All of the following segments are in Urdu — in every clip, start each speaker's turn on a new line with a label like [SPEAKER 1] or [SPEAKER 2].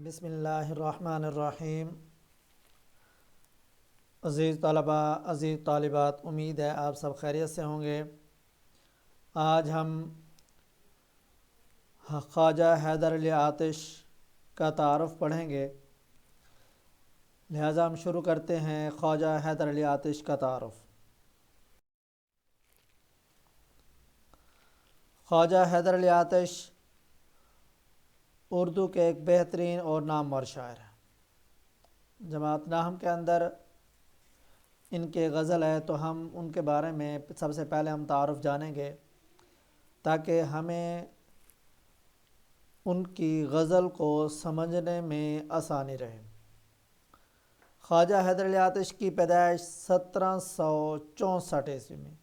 [SPEAKER 1] بسم اللہ الرحمن الرحیم۔ عزیز طلبہ، عزیز طالبات، امید ہے آپ سب خیریت سے ہوں گے۔ آج ہم خواجہ حیدر علی آتش کا تعارف پڑھیں گے، لہذا ہم شروع کرتے ہیں خواجہ حیدر علی آتش کا تعارف۔ خواجہ حیدر علی آتش اردو کے ایک بہترین اور نامور شاعر ہیں۔ جماعت ناہم کے اندر ان کے غزل ہے، تو ہم ان کے بارے میں سب سے پہلے ہم تعارف جانیں گے تاکہ ہمیں ان کی غزل کو سمجھنے میں آسانی رہے۔ خواجہ حیدر علی آتش کی پیدائش 1764 عیسوی میں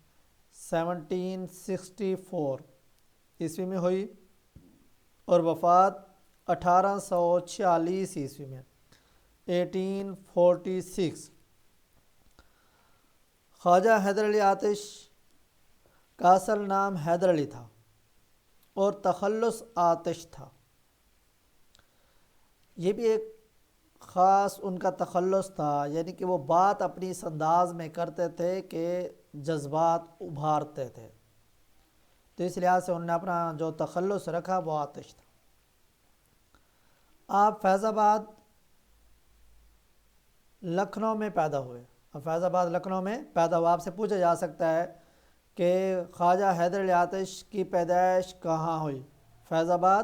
[SPEAKER 1] 1764 عیسوی میں ہوئی اور وفات 1846 عیسوی میں 1846۔ خواجہ حیدر علی آتش کا اصل نام حیدر علی تھا اور تخلص آتش تھا۔ یہ بھی ایک خاص ان کا تخلص تھا، یعنی کہ وہ بات اپنی اس انداز میں کرتے تھے کہ جذبات ابھارتے تھے، تو اس لحاظ سے انہوں نے اپنا جو تخلص رکھا وہ آتش تھا۔ آپ فیض آباد لکھنؤ میں پیدا ہوئے۔ فیض آباد لکھنؤ میں پیدا ہوا۔ آپ سے پوچھا جا سکتا ہے کہ خواجہ حیدر علی آتش کی پیدائش کہاں ہوئی؟ فیض آباد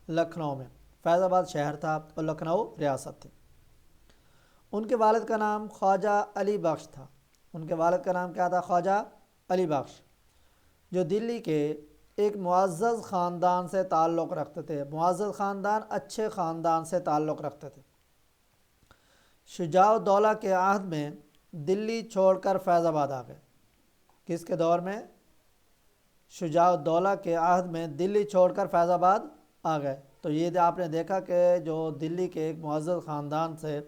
[SPEAKER 1] لکھنؤ میں۔ فیض آباد شہر تھا اور لکھنؤ ریاست تھی۔ ان کے والد کا نام خواجہ علی بخش تھا۔ ان کے والد کا نام کیا تھا؟ خواجہ علی بخش، جو دلی کے ایک معزز خاندان سے تعلق رکھتے تھے۔ معزز خاندان، اچھے خاندان سے تعلق رکھتے تھے۔ شجاع الدولہ کے عہد میں دلی چھوڑ کر فیض آباد آ گئے۔ کس کے دور میں؟ شجاع الدولہ کے عہد میں دلی چھوڑ کر فیض آباد آ گئے۔ تو یہ آپ نے دیکھا کہ جو دلی کے ایک معزز خاندان سے،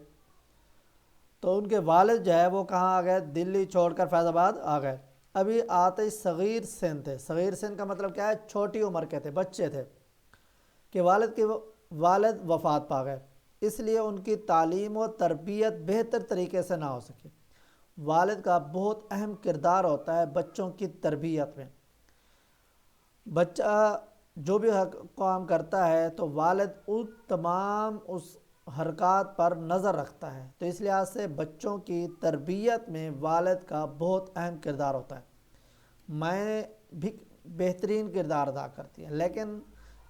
[SPEAKER 1] تو ان کے والد جو ہے وہ کہاں آ گئے؟ دلی چھوڑ کر فیض آباد آ گئے۔ ابھی آتش صغیر سن تھے۔ صغیر سن کا مطلب کیا ہے؟ چھوٹی عمر کے تھے، بچے تھے کہ والد وفات پا گئے، اس لیے ان کی تعلیم و تربیت بہتر طریقے سے نہ ہو سکی۔ والد کا بہت اہم کردار ہوتا ہے بچوں کی تربیت میں۔ بچہ جو بھی کام کرتا ہے تو والد اس تمام حرکات پر نظر رکھتا ہے، تو اس لحاظ سے بچوں کی تربیت میں والد کا بہت اہم کردار ہوتا ہے۔ مائیں بھی بہترین کردار ادا کرتی ہیں، لیکن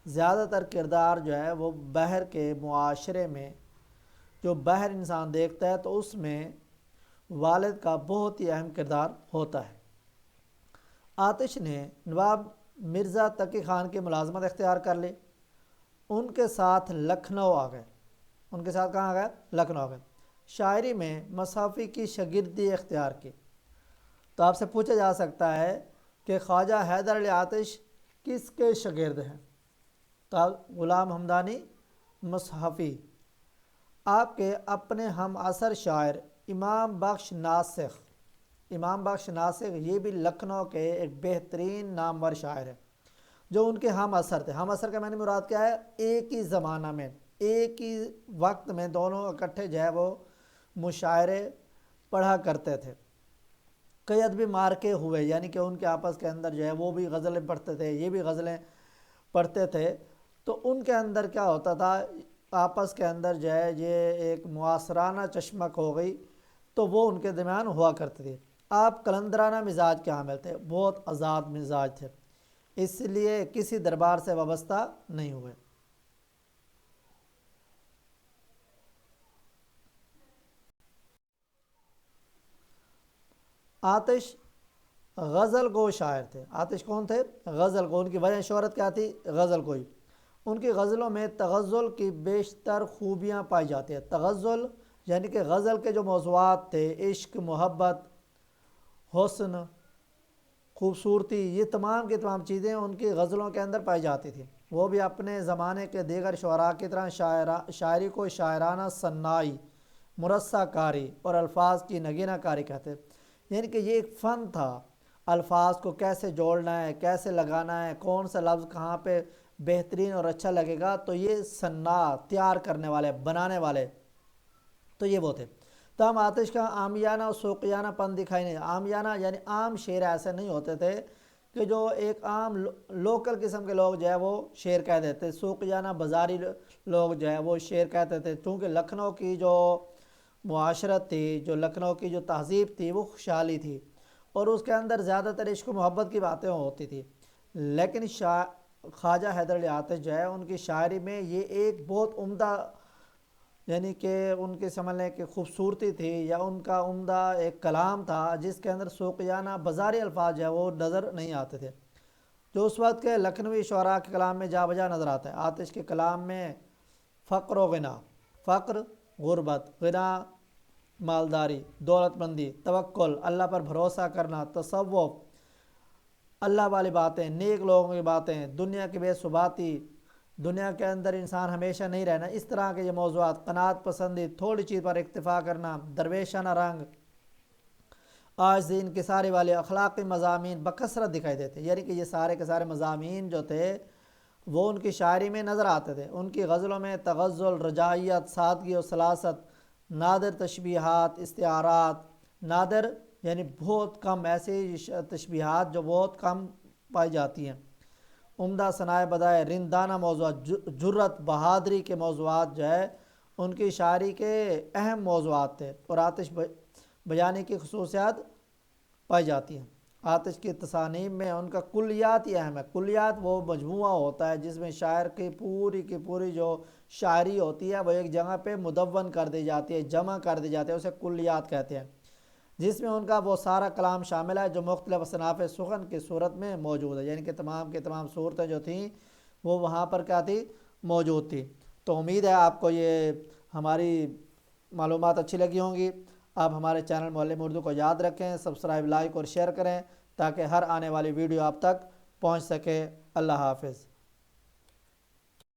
[SPEAKER 1] زیادہ تر کردار جو ہے وہ باہر کے معاشرے میں، جو باہر انسان دیکھتا ہے تو اس میں والد کا بہت ہی اہم کردار ہوتا ہے۔ آتش نے نواب مرزا تقی خان کی ملازمت اختیار کر لی۔ ان کے ساتھ لکھنؤ آ گئے۔ ان کے ساتھ کہاں آ گئے؟ لکھنؤ آ گئے۔ شاعری میں مصحفی کی شاگردی اختیار کی۔ تو آپ سے پوچھا جا سکتا ہے کہ خواجہ حیدر علی آتش کس کے شاگرد ہیں؟ تو غلام حمدانی مصحفی، آپ کے اپنے ہم عصر شاعر امام بخش ناسخ۔ امام بخش ناسخ یہ بھی لکھنؤ کے ایک بہترین نامور شاعر ہیں جو ان کے ہم عصر تھے۔ ہم عصر کا معنی مراد کیا ہے؟ ایک ہی زمانہ میں، ایک ہی وقت میں دونوں اکٹھے جو ہے وہ مشاعرے پڑھا کرتے تھے۔ کئی ادبی مارکے ہوئے، یعنی کہ ان کے آپس کے اندر جو ہے وہ بھی غزلیں پڑھتے تھے، یہ بھی غزلیں پڑھتے تھے، تو ان کے اندر کیا ہوتا تھا؟ آپس کے اندر جو ہے یہ ایک معاصرانہ چشمک ہو گئی، تو وہ ان کے درمیان ہوا کرتی تھی۔ آپ قلندرانہ مزاج کے حامل تھے، بہت آزاد مزاج تھے، اس لیے کسی دربار سے وابستہ نہیں ہوئے۔ آتش غزل گو شاعر تھے۔ آتش کون تھے؟ غزل گو۔ ان کی وجہ شہرت کیا تھی؟ غزل گوئی۔ ان کی غزلوں میں تغزل کی بیشتر خوبیاں پائی جاتی ہیں۔ تغزل یعنی کہ غزل کے جو موضوعات تھے، عشق، محبت، حسن، خوبصورتی، یہ تمام کی تمام چیزیں ان کی غزلوں کے اندر پائی جاتی تھیں۔ وہ بھی اپنے زمانے کے دیگر شعراء کی طرح شاعری کو شاعرانہ صنائی، مرصع کاری اور الفاظ کی نگینہ کاری کہتے، یعنی کہ یہ ایک فن تھا۔ الفاظ کو کیسے جوڑنا ہے، کیسے لگانا ہے، کون سا لفظ کہاں پہ بہترین اور اچھا لگے گا تو یہ صناع تیار کرنے والے بنانے والے تو یہ وہ تھے۔ تو ہم آتش کا عامیانہ اور سوقیانہ پن دکھائی نہیں، عامیانہ یعنی عام شعر ایسے نہیں ہوتے تھے کہ جو ایک عام لوکل قسم کے لوگ جو ہے وہ شعر کہہ دیتے، سوقیانہ بازاری لوگ جو ہے وہ شعر کہتے تھے، چونکہ لکھنؤ کی جو معاشرت تھی، جو لکھنؤ کی جو تہذیب تھی وہ خوشحالی تھی اور اس کے اندر زیادہ تر عشق و محبت کی باتیں ہوتی تھی۔ لیکن خواجہ حیدر علی آتش جو ہے ان کی شاعری میں یہ ایک بہت عمدہ یعنی کہ ان کے سمجھ لیں کہ خوبصورتی تھی یا ان کا عمدہ ایک کلام تھا جس کے اندر سوقیانہ بازاری الفاظ جو ہے وہ نظر نہیں آتے تھے، جو اس وقت کے لکھنوی شعراء کے کلام میں جا بجا نظر آتا ہے۔ آتش کے کلام میں فقر و غنا، فقر غربت، غنا مالداری، دولت مندی، توکل اللہ پر بھروسہ کرنا، تصوف اللہ والی باتیں، نیک لوگوں کی باتیں، دنیا کی بے ثباتی، دنیا کے اندر انسان ہمیشہ نہیں رہنا، اس طرح کے یہ موضوعات، قناعت پسندی، تھوڑی چیز پر اکتفا کرنا، درویشانہ رنگ، عاجزی، انکساری والے اخلاقی مضامین بکثرت دکھائی دیتے، یعنی کہ یہ سارے کے سارے مضامین جو تھے وہ ان کی شاعری میں نظر آتے تھے۔ ان کی غزلوں میں تغزل، رجائیت، سادگی و سلاست، نادر تشبیہات، استعارات، نادر یعنی بہت کم ایسی تشبیہات جو بہت کم پائی جاتی ہیں، عمدہ ثنائے بدائے، رندانہ موضوعات، جرت بہادری کے موضوعات جو ہے ان کی شاعری کے اہم موضوعات تھے اور آتش بیانی کی خصوصیات پائی جاتی ہیں۔ آتش کی تصانیف میں ان کا کلیات ہی اہم ہے۔ کلیات وہ مجموعہ ہوتا ہے جس میں شاعر کی پوری جو شاعری ہوتی ہے وہ ایک جگہ پہ مدون کر دی جاتی ہے، جمع کر دی جاتی ہے، اسے کلیات کہتے ہیں، جس میں ان کا وہ سارا کلام شامل ہے جو مختلف اصناف سخن کی صورت میں موجود ہے، یعنی کہ تمام کی تمام صورتیں جو تھیں وہ وہاں پر کیا تھی، موجود تھی۔ تو امید ہے آپ کو یہ ہماری معلومات اچھی لگی ہوں گی۔ آپ ہمارے چینل معلم اردو کو یاد رکھیں، سبسکرائب، لائک اور شیئر کریں تاکہ ہر آنے والی ویڈیو آپ تک پہنچ سکے۔ اللہ حافظ۔